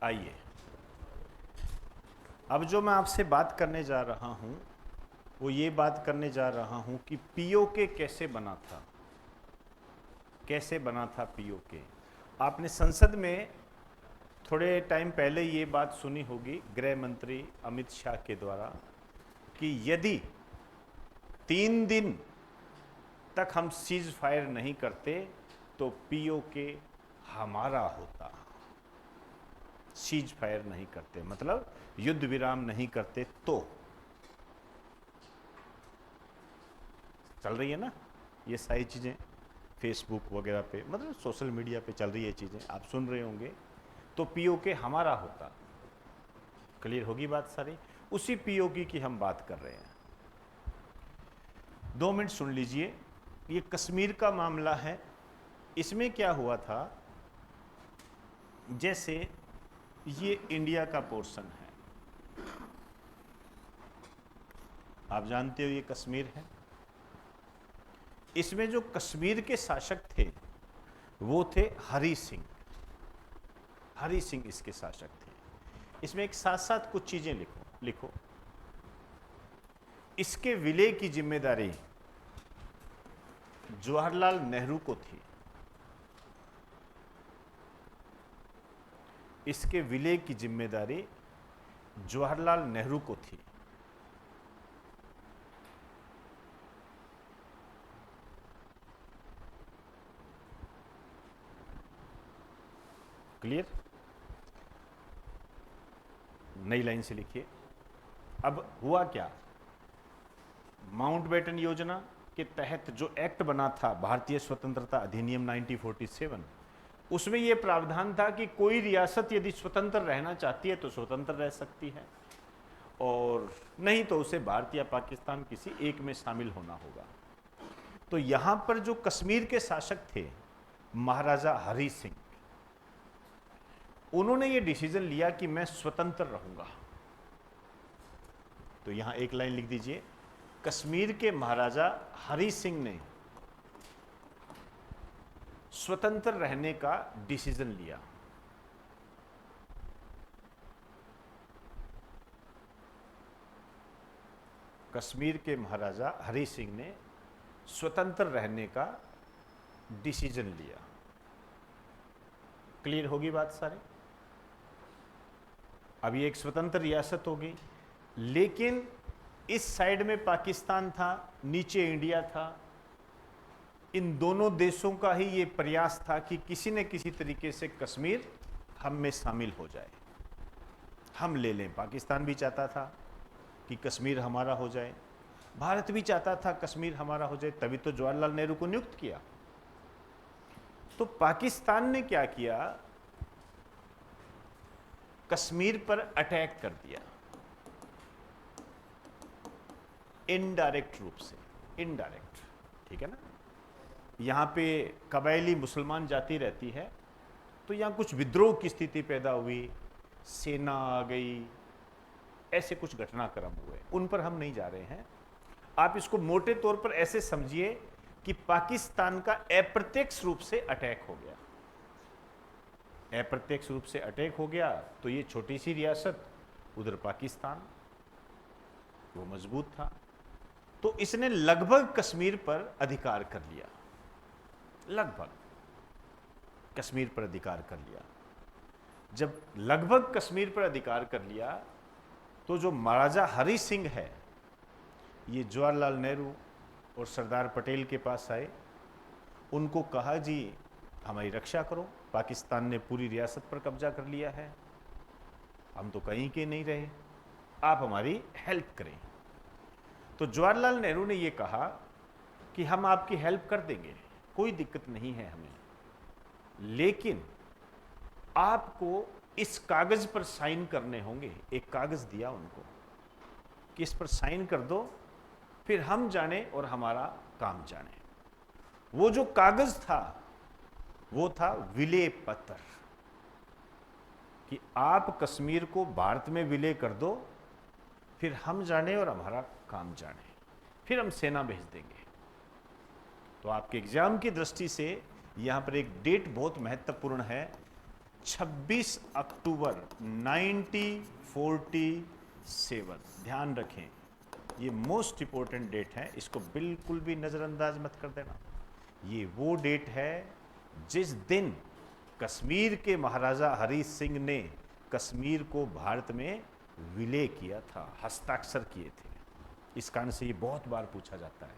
आइए, अब जो मैं आपसे बात करने जा रहा हूं वो ये बात करने जा रहा हूं कि पीओके कैसे बना था। कैसे बना था पीओके। आपने संसद में थोड़े टाइम पहले ये बात सुनी होगी गृह मंत्री अमित शाह के द्वारा कि यदि 3 दिन तक हम सीज फायर नहीं करते तो पीओके हमारा होता। सीज फायर नहीं करते मतलब युद्ध विराम नहीं करते तो चल रही है ना ये सारी चीज़ें फेसबुक वगैरह पे, मतलब सोशल मीडिया पे चल रही है चीज़ें, आप सुन रहे होंगे। तो पीओके हमारा होता। क्लियर होगी बात सारी। उसी पीओके की हम बात कर रहे हैं। 2 मिनट सुन लीजिए। ये कश्मीर का मामला है। इसमें क्या हुआ था, जैसे ये इंडिया का पोर्शन है, आप जानते हो ये कश्मीर है। इसमें जो कश्मीर के शासक थे वो थे हरि सिंह। हरि सिंह इसके शासक थे। इसमें एक साथ साथ कुछ चीजें लिखो। इसके विलय की जिम्मेदारी जवाहरलाल नेहरू को थी। इसके विलय की जिम्मेदारी जवाहरलाल नेहरू को थी। क्लियर। नई लाइन से लिखिए। अब हुआ क्या, माउंटबेटन योजना के तहत जो एक्ट बना था भारतीय स्वतंत्रता अधिनियम 1947, उसमें यह प्रावधान था कि कोई रियासत यदि स्वतंत्र रहना चाहती है तो स्वतंत्र रह सकती है और नहीं तो उसे भारत या पाकिस्तान किसी एक में शामिल होना होगा। तो यहां पर जो कश्मीर के शासक थे महाराजा हरि सिंह, उन्होंने ये डिसीजन लिया कि मैं स्वतंत्र रहूंगा। तो यहां एक लाइन लिख दीजिए, कश्मीर के महाराजा हरि सिंह ने स्वतंत्र रहने का डिसीजन लिया। कश्मीर के महाराजा हरि सिंह ने स्वतंत्र रहने का डिसीजन लिया। क्लियर होगी बात सारी। अब ये एक स्वतंत्र रियासत हो गई, लेकिन इस साइड में पाकिस्तान था, नीचे इंडिया था। इन दोनों देशों का ही ये प्रयास था कि किसी न किसी तरीके से कश्मीर हम में शामिल हो जाए, हम ले लें। पाकिस्तान भी चाहता था कि कश्मीर हमारा हो जाए, भारत भी चाहता था कश्मीर हमारा हो जाए, तभी तो जवाहरलाल नेहरू को नियुक्त किया। तो पाकिस्तान ने क्या किया, कश्मीर पर अटैक कर दिया इनडायरेक्ट रूप से। इनडायरेक्ट, ठीक है ना। यहां पे कबायली मुसलमान जाति रहती है, तो यहां कुछ विद्रोह की स्थिति पैदा हुई, सेना आ गई, ऐसे कुछ घटनाक्रम हुए, उन पर हम नहीं जा रहे हैं। आप इसको मोटे तौर पर ऐसे समझिए कि पाकिस्तान का अप्रत्यक्ष रूप से अटैक हो गया। अप्रत्यक्ष रूप से अटैक हो गया तो ये छोटी सी रियासत, उधर पाकिस्तान वो मजबूत था, तो इसने लगभग कश्मीर पर अधिकार कर लिया। लगभग कश्मीर पर अधिकार कर लिया। जब लगभग कश्मीर पर अधिकार कर लिया तो जो महाराजा हरि सिंह है, ये जवाहरलाल नेहरू और सरदार पटेल के पास आए, उनको कहा जी हमारी रक्षा करो, पाकिस्तान ने पूरी रियासत पर कब्जा कर लिया है, हम तो कहीं के नहीं रहे, आप हमारी हेल्प करें। तो जवाहरलाल नेहरू ने यह कहा कि हम आपकी हेल्प कर देंगे, कोई दिक्कत नहीं है हमें, लेकिन आपको इस कागज पर साइन करने होंगे। एक कागज दिया उनको कि इस पर साइन कर दो, फिर हम जाने और हमारा काम जाने। वो जो कागज था वो था विलय पत्र, कि आप कश्मीर को भारत में विलय कर दो, फिर हम जाने और हमारा काम जाने, फिर हम सेना भेज देंगे। तो आपके एग्जाम की दृष्टि से यहां पर एक डेट बहुत महत्वपूर्ण है, 26 अक्टूबर 1947, ध्यान रखें, ये मोस्ट इंपॉर्टेंट डेट है, इसको बिल्कुल भी नज़रअंदाज मत कर देना। ये वो डेट है जिस दिन कश्मीर के महाराजा हरी सिंह ने कश्मीर को भारत में विलय किया था, हस्ताक्षर किए थे। इस कारण से ये बहुत बार पूछा जाता है।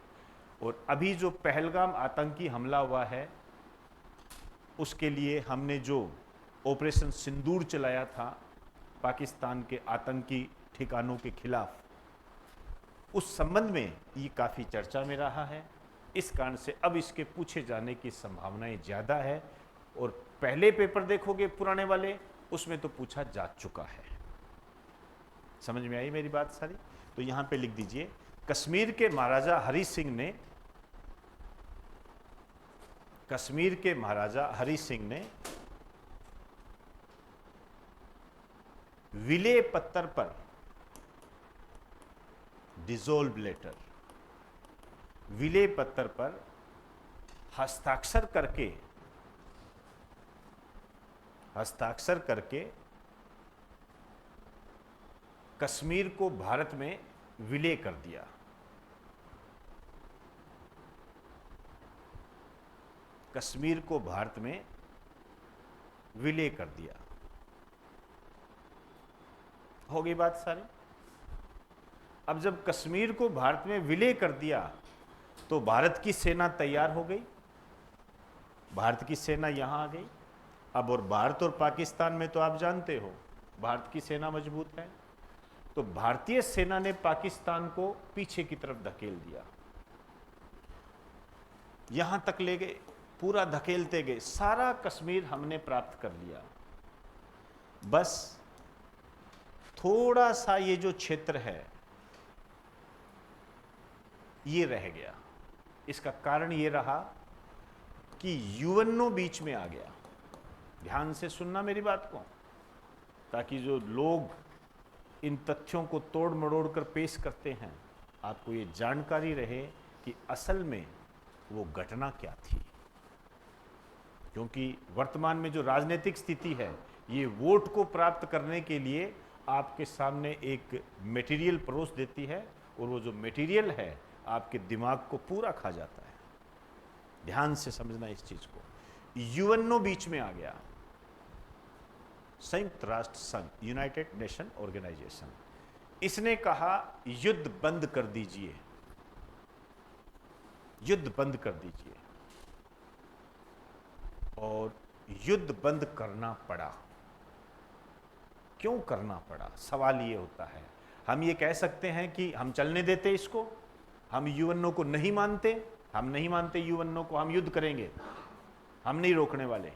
और अभी जो पहलगाम आतंकी हमला हुआ है, उसके लिए हमने जो ऑपरेशन सिंदूर चलाया था पाकिस्तान के आतंकी ठिकानों के खिलाफ, उस संबंध में ये काफ़ी चर्चा में रहा है। इस कारण से अब इसके पूछे जाने की संभावनाएं ज़्यादा है। और पहले पेपर देखोगे पुराने वाले, उसमें तो पूछा जा चुका है। समझ में आई मेरी बात सारी? तो यहां पे लिख दीजिए, कश्मीर के महाराजा हरी सिंह ने विलय पत्र पर, डिसॉल्व लेटर, विलय पत्र पर हस्ताक्षर करके कश्मीर को भारत में विलय कर दिया। कश्मीर को भारत में विलय कर दिया। हो गई बात सारी? अब जब कश्मीर को भारत में विलय कर दिया तो भारत की सेना तैयार हो गई, भारत की सेना यहां आ गई। अब और भारत और पाकिस्तान में तो आप जानते हो भारत की सेना मजबूत है, तो भारतीय सेना ने पाकिस्तान को पीछे की तरफ धकेल दिया, यहां तक ले गए, पूरा धकेलते गए, सारा कश्मीर हमने प्राप्त कर लिया। बस थोड़ा सा ये जो क्षेत्र है ये रह गया। इसका कारण ये रहा कि यूएनओ बीच में आ गया। ध्यान से सुनना मेरी बात को, ताकि जो लोग इन तथ्यों को तोड़ मरोड़ कर पेश करते हैं, आपको ये जानकारी रहे कि असल में वो घटना क्या थी। क्योंकि वर्तमान में जो राजनीतिक स्थिति है, ये वोट को प्राप्त करने के लिए आपके सामने एक मटेरियल परोस देती है, और वो जो मटेरियल है आपके दिमाग को पूरा खा जाता है। ध्यान से समझना इस चीज को। यूएनओ बीच में आ गया, संयुक्त राष्ट्र संघ, यूनाइटेड नेशन ऑर्गेनाइजेशन। इसने कहा युद्ध बंद कर दीजिए, युद्ध बंद कर दीजिए, और युद्ध बंद करना पड़ा। क्यों करना पड़ा? सवाल ये होता है। हम ये कह सकते हैं कि हम चलने देते इसको, हम यूएनओ को नहीं मानते, हम नहीं मानते यूएनओ को, हम युद्ध करेंगे, हम नहीं रोकने वाले।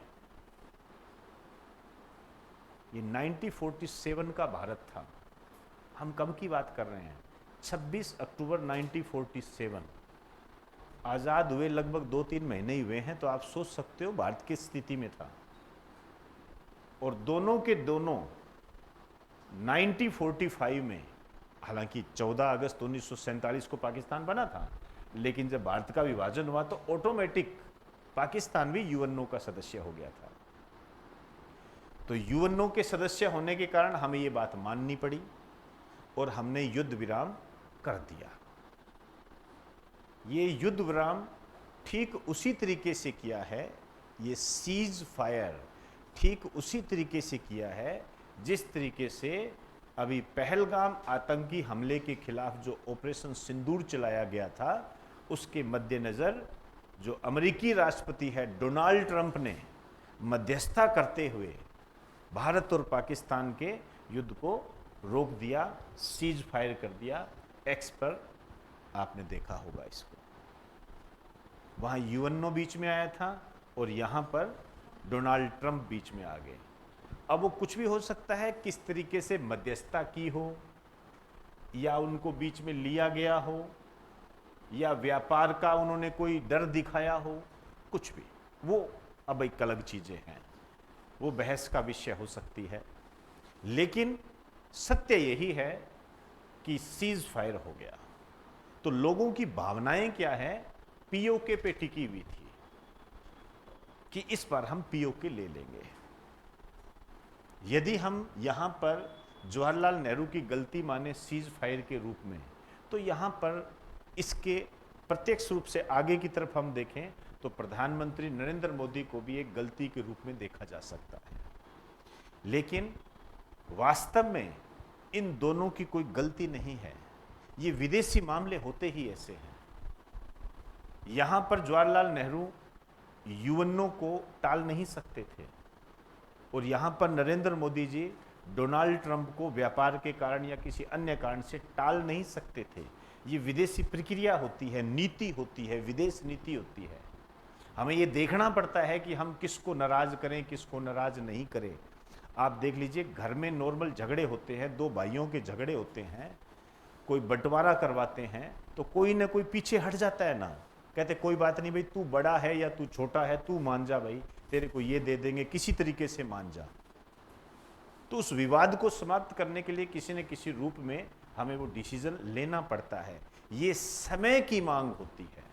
ये 1947 का भारत था। हम कब की बात कर रहे हैं? 26 अक्टूबर 1947। आज़ाद हुए लगभग 2-3 महीने ही हुए हैं, तो आप सोच सकते हो भारत किस स्थिति में था। और दोनों के दोनों 1945 में, हालांकि 14 अगस्त 1947 को पाकिस्तान बना था, लेकिन जब भारत का विभाजन हुआ तो ऑटोमेटिक पाकिस्तान भी यूएनओ का सदस्य हो गया था। तो यूएनओ के सदस्य होने के कारण हमें ये बात माननी पड़ी और हमने युद्ध विराम कर दिया। ये युद्ध विराम ठीक उसी तरीके से किया है, ये सीज फायर ठीक उसी तरीके से किया है जिस तरीके से अभी पहलगाम आतंकी हमले के खिलाफ जो ऑपरेशन सिंदूर चलाया गया था, उसके मद्देनज़र जो अमेरिकी राष्ट्रपति है डोनाल्ड ट्रंप ने मध्यस्थता करते हुए भारत और पाकिस्तान के युद्ध को रोक दिया, सीज फायर कर दिया। एक्स पर आपने देखा होगा इसको। वहाँ यूएनओ बीच में आया था और यहाँ पर डोनाल्ड ट्रंप बीच में आ गए। अब वो कुछ भी हो सकता है, किस तरीके से मध्यस्थता की हो, या उनको बीच में लिया गया हो, या व्यापार का उन्होंने कोई डर दिखाया हो, कुछ भी, वो अब एक अलग चीज़ें हैं, वो बहस का विषय हो सकती है। लेकिन सत्य यही है कि सीज फायर हो गया। तो लोगों की भावनाएं क्या है, पीओके पे टिकी हुई थी कि इस बार हम पीओके ले लेंगे। यदि हम यहाँ पर जवाहरलाल नेहरू की गलती माने सीज फायर के रूप में, तो यहाँ पर इसके प्रत्यक्ष रूप से आगे की तरफ हम देखें तो प्रधानमंत्री नरेंद्र मोदी को भी एक गलती के रूप में देखा जा सकता है। लेकिन वास्तव में इन दोनों की कोई गलती नहीं है, ये विदेशी मामले होते ही ऐसे हैं। यहां पर जवाहरलाल नेहरू यूएनओ को टाल नहीं सकते थे और यहां पर नरेंद्र मोदी जी डोनाल्ड ट्रंप को व्यापार के कारण या किसी अन्य कारण से टाल नहीं सकते थे। ये विदेशी प्रक्रिया होती है, नीति होती है, विदेश नीति होती है। हमें ये देखना पड़ता है कि हम किसको नाराज करें, किसको नाराज नहीं करें। आप देख लीजिए, घर में नॉर्मल झगड़े होते हैं, दो भाइयों के झगड़े होते हैं, कोई बंटवारा करवाते हैं तो कोई ना कोई पीछे हट जाता है ना, कहते कोई बात नहीं भाई, तू बड़ा है या तू छोटा है, तू मान जा भाई, तेरे को ये दे देंगे, किसी तरीके से मान जा। तो उस विवाद को समाप्त करने के लिए किसी न किसी रूप में हमें वो डिसीजन लेना पड़ता है। ये समय की मांग होती है।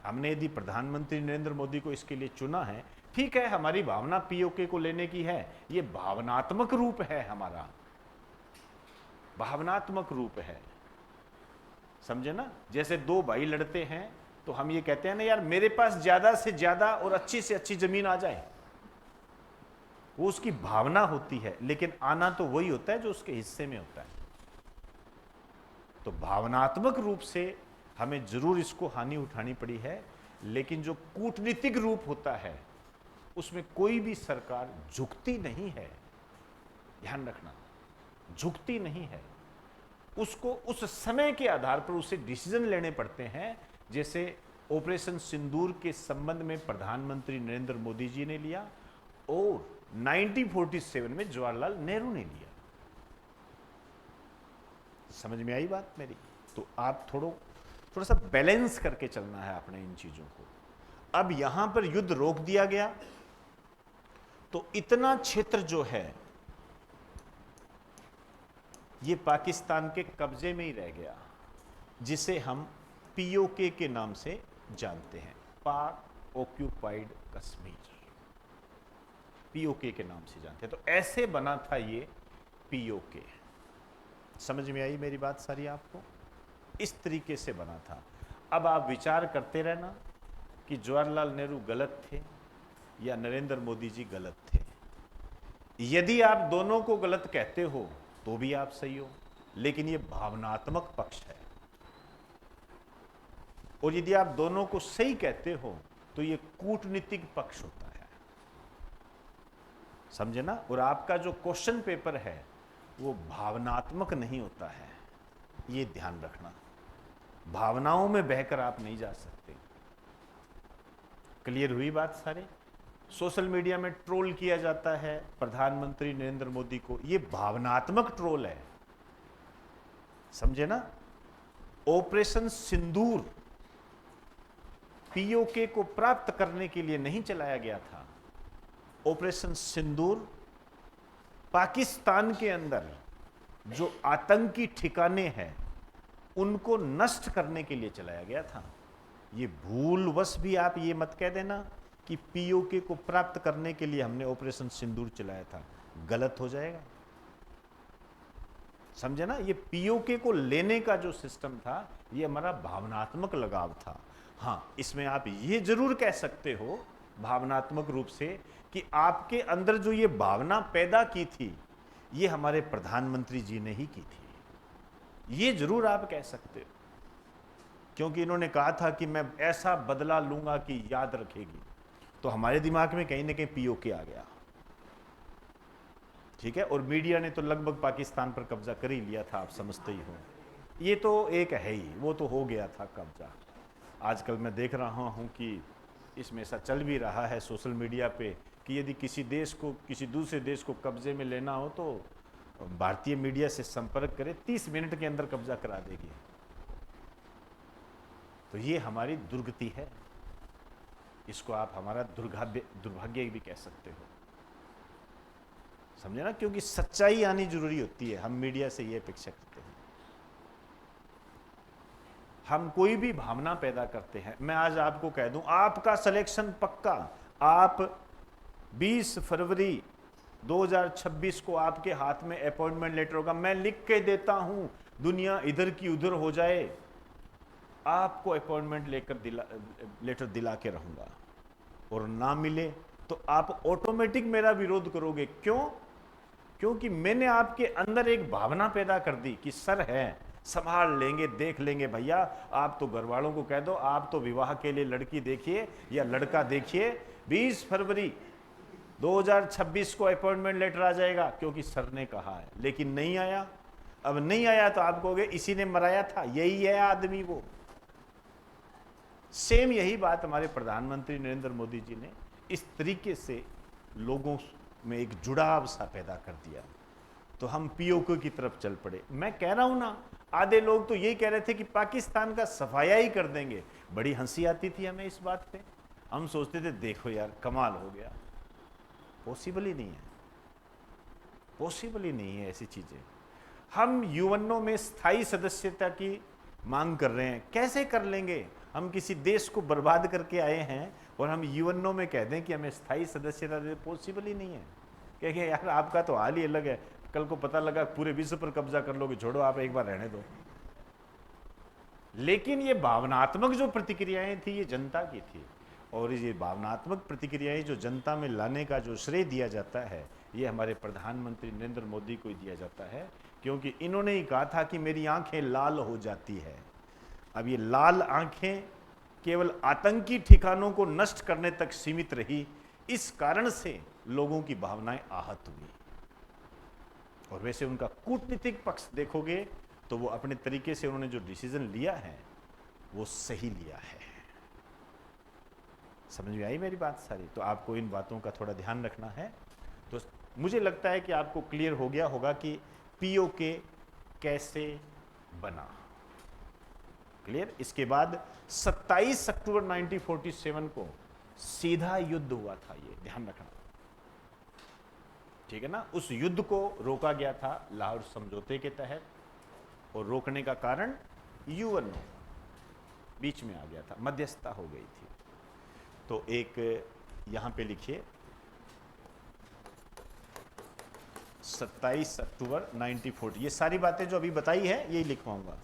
हमने यदि प्रधानमंत्री नरेंद्र मोदी को इसके लिए चुना है, ठीक है, हमारी भावना पीओके को लेने की है, ये भावनात्मक रूप है, हमारा भावनात्मक रूप है, समझे ना। जैसे दो भाई लड़ते हैं तो हम ये कहते हैं ना, यार मेरे पास ज्यादा से ज्यादा और अच्छी से अच्छी जमीन आ जाए, वो उसकी भावना होती है, लेकिन आना तो वही होता है जो उसके हिस्से में होता है। तो भावनात्मक रूप से हमें जरूर इसको हानि उठानी पड़ी है, लेकिन जो कूटनीतिक रूप होता है उसमें कोई भी सरकार झुकती नहीं है, ध्यान रखना, झुकती नहीं है। उसको उस समय के आधार पर उसे डिसीजन लेने पड़ते हैं। जैसे ऑपरेशन सिंदूर के संबंध में प्रधानमंत्री नरेंद्र मोदी जी ने लिया और 1947 में जवाहरलाल नेहरू ने लिया। समझ में आई बात मेरी? तो आप थोड़ा सा बैलेंस करके चलना है अपने इन चीजों को। अब यहां पर युद्ध रोक दिया गया तो इतना क्षेत्र जो है ये पाकिस्तान के कब्जे में ही रह गया, जिसे हम पीओके के नाम से जानते हैं, पाक ऑक्यूपाइड कश्मीर, पीओके के नाम से जानते हैं। तो ऐसे बना था ये पीओके। समझ में आई मेरी बात सारी आपको? इस तरीके से बना था। अब आप विचार करते रहना कि जवाहरलाल नेहरू गलत थे या नरेंद्र मोदी जी गलत थे। यदि आप दोनों को गलत कहते हो तो भी आप सही हो, लेकिन ये भावनात्मक पक्ष है। और यदि आप दोनों को सही कहते हो तो ये कूटनीतिक पक्ष होता है, समझे ना। और आपका जो क्वेश्चन पेपर है वो भावनात्मक नहीं होता है, ये ध्यान रखना। भावनाओं में बहकर आप नहीं जा सकते। क्लियर हुई बात सारे? सोशल मीडिया में ट्रोल किया जाता है प्रधानमंत्री नरेंद्र मोदी को, ये भावनात्मक ट्रोल है, समझे ना। ऑपरेशन सिंदूर पीओके को प्राप्त करने के लिए नहीं चलाया गया था। ऑपरेशन सिंदूर पाकिस्तान के अंदर जो आतंकी ठिकाने हैं उनको नष्ट करने के लिए चलाया गया था। ये भूलवश भी आप ये मत कह देना कि पीओके को प्राप्त करने के लिए हमने ऑपरेशन सिंदूर चलाया था, गलत हो जाएगा, समझे ना। ये पीओके को लेने का जो सिस्टम था ये हमारा भावनात्मक लगाव था। हाँ, इसमें आप ये जरूर कह सकते हो भावनात्मक रूप से कि आपके अंदर जो ये भावना पैदा की थी ये हमारे प्रधानमंत्री जी ने ही की थी, ये जरूर आप कह सकते हो, क्योंकि इन्होंने कहा था कि मैं ऐसा बदला लूंगा कि याद रखेगी। तो हमारे दिमाग में कहीं ना कहीं पीओके आ गया, ठीक है। और मीडिया ने तो लगभग पाकिस्तान पर कब्जा कर ही लिया था, आप समझते ही हो। ये तो एक है ही, वो तो हो गया था कब्जा। आजकल मैं देख रहा हूं कि इसमें ऐसा चल भी रहा है सोशल मीडिया पे कि यदि किसी देश को किसी दूसरे देश को कब्जे में लेना हो तो भारतीय मीडिया से संपर्क करे, 30 मिनट के अंदर कब्जा करा देगी। तो ये हमारी दुर्गति है, इसको आप हमारा दुर्भाग्य भी कह सकते हो, समझे ना। क्योंकि सच्चाई आनी जरूरी होती है, हम मीडिया से ये अपेक्षा करते हैं। हम कोई भी भावना पैदा करते हैं। मैं आज आपको कह दूं आपका सिलेक्शन पक्का, आप 20 फरवरी 2026 को आपके हाथ में अपॉइंटमेंट लेटर होगा, मैं लिख के देता हूं, दुनिया इधर की उधर हो जाए, आपको अपॉइंटमेंट लेटर दिला के रहूंगा, और ना मिले तो आप ऑटोमेटिक मेरा विरोध करोगे। क्यों? क्योंकि मैंने आपके अंदर एक भावना पैदा कर दी कि सर है, संभाल लेंगे, देख लेंगे भैया। आप तो घर वालों को कह दो, आप तो विवाह के लिए लड़की देखिए या लड़का देखिए, 20 फरवरी 2026 को अपॉइंटमेंट लेटर आ जाएगा, क्योंकि सर ने कहा है। लेकिन नहीं आया। अब नहीं आया तो आप कहोगे इसी ने मराया था, यही है आदमी वो। सेम यही बात हमारे प्रधानमंत्री नरेंद्र मोदी जी ने इस तरीके से लोगों में एक जुड़ाव सा पैदा कर दिया, तो हम पीओके की तरफ चल पड़े। मैं कह रहा हूं ना, आधे लोग तो यही कह रहे थे कि पाकिस्तान का सफाया ही कर देंगे। बड़ी हंसी आती थी हमें इस बात पे। हम सोचते थे देखो यार कमाल हो गया। पॉसिबल ही नहीं है, पॉसिबल ही नहीं है ऐसी चीजें। हम यूएनओ में स्थायी सदस्यता की मांग कर रहे हैं, कैसे कर लेंगे? हम किसी देश को बर्बाद करके आए हैं और हम यूएनओ में कह दें कि हमें स्थायी सदस्यता दे, पॉसिबल ही नहीं है। कहेंगे यार आपका तो हाल ही अलग है, कल को पता लगा पूरे विश्व पर कब्जा कर लोगे, छोड़ो आप एक बार रहने दो। लेकिन ये भावनात्मक जो प्रतिक्रियाएं थी ये जनता की थी, और ये भावनात्मक प्रतिक्रियाएं जो जनता में लाने का जो श्रेय दिया जाता है, ये हमारे प्रधानमंत्री नरेंद्र मोदी को ही दिया जाता है, क्योंकि इन्होंने ही कहा था कि मेरी आंखें लाल हो जाती है। अब ये लाल आंखें केवल आतंकी ठिकानों को नष्ट करने तक सीमित रही, इस कारण से लोगों की भावनाएं आहत हुई। और वैसे उनका कूटनीतिक पक्ष देखोगे तो वो अपने तरीके से उन्होंने जो डिसीजन लिया है वो सही लिया है। समझ में आई मेरी बात सारी? तो आपको इन बातों का थोड़ा ध्यान रखना है। तो मुझे लगता है कि आपको क्लियर हो गया होगा कि पीओके कैसे बना। क्लियर? इसके बाद 27 अक्टूबर 1947 को सीधा युद्ध हुआ था, ये ध्यान रखना, ठीक है ना? उस युद्ध को रोका गया था लाहौर समझौते के तहत, और रोकने का कारण यूएनओ बीच में आ गया था, मध्यस्थता हो गई थी। तो एक यहां पे लिखिए 27 अक्टूबर 1940, ये सारी बातें जो अभी बताई है यही लिखवाऊंगा।